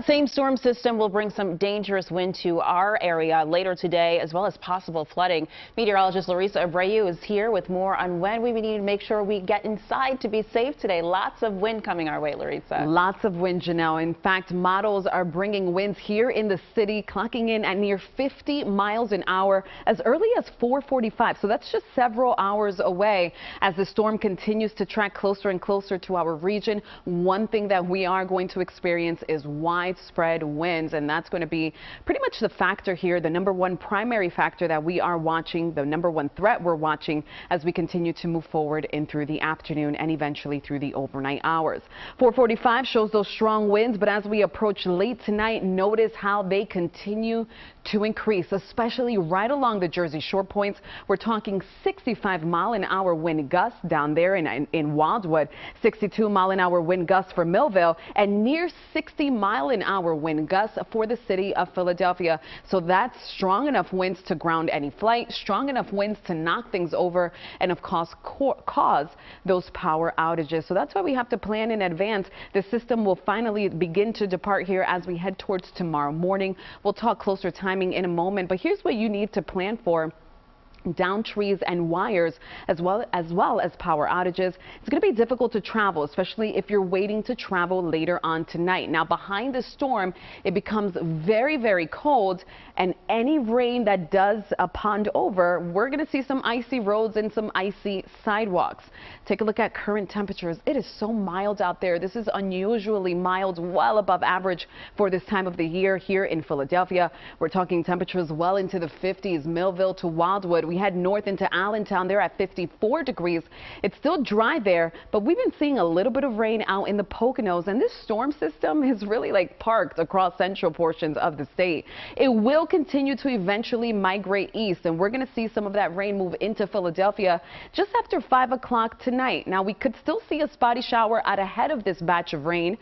Same storm system will bring some dangerous wind to our area later today, as well as possible flooding. Meteorologist Llarisa Abreu is here with more on when we need to make sure we get inside to be safe today. Lots of wind coming our way, Llarisa. Lots of wind, Janelle. In fact, models are bringing winds here in the city, clocking in at near 50 miles an hour as early as 4:45. So that's just several hours away as the storm continues to track closer and closer to our region. One thing that we are going to experience is widespread winds, and that's going to be pretty much the factor here, the number one primary factor that we are watching, the number one threat we're watching as we continue to move forward in through the afternoon and eventually through the overnight hours. 4:45 shows those strong winds, but as we approach late tonight, notice how they continue to increase, especially right along the Jersey Shore points. We're talking 65-mile-an-hour wind gusts down there in Wildwood, 62-mile-an-hour wind gusts for Millville, and near 60-mile-an-hour wind gusts for the city of Philadelphia. So that's strong enough winds to ground any flight, strong enough winds to knock things over, and of course cause those power outages. So that's why we have to plan in advance. The system will finally begin to depart here as we head towards tomorrow morning. We'll talk closer timing in a moment, but here's what you need to plan for. Down trees and wires, as well as power outages. It's going to be difficult to travel, especially if you're waiting to travel later on tonight. Now, behind the storm, it becomes very, very cold, and any rain that does pond over, we're going to see some icy roads and some icy sidewalks. Take a look at current temperatures. It is so mild out there. This is unusually mild, well above average for this time of the year here in Philadelphia. We're talking temperatures well into the 50s, Millville to Wildwood. We head north into Allentown there at 54 degrees. It's still dry there, but we've been seeing a little bit of rain out in the Poconos, and this storm system is really like parked across central portions of the state. It will continue to eventually migrate east, and we're going to see some of that rain move into Philadelphia just after 5 o'clock tonight. Now, we could still see a spotty shower out ahead of this batch of rain,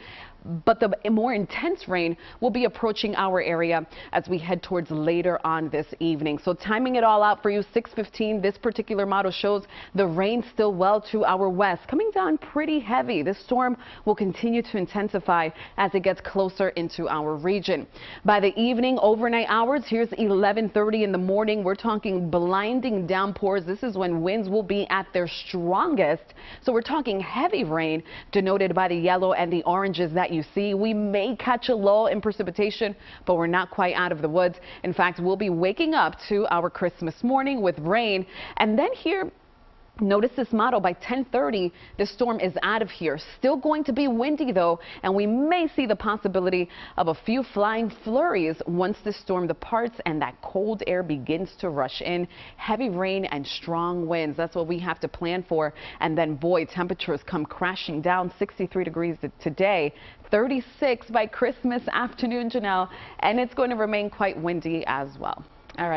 but the more intense rain will be approaching our area as we head towards later on this evening. So timing it all out for you, 6:15, this particular model shows the rain still well to our west, coming down pretty heavy. This storm will continue to intensify as it gets closer into our region. By the evening, overnight hours, here's 11:30 in the morning. We're talking blinding downpours. This is when winds will be at their strongest. So we're talking heavy rain, denoted by the yellow and the oranges that you see. We may catch a lull in precipitation, but we're not quite out of the woods. In fact, we'll be waking up to our Christmas morning with rain. And then here, notice this model, by 10:30, the storm is out of here. Still going to be windy, though, and we may see the possibility of a few flying flurries once the storm departs and that cold air begins to rush in. Heavy rain and strong winds. That's what we have to plan for. And then, boy, temperatures come crashing down. 63 degrees today, 36 by Christmas afternoon, Janelle, and it's going to remain quite windy as well.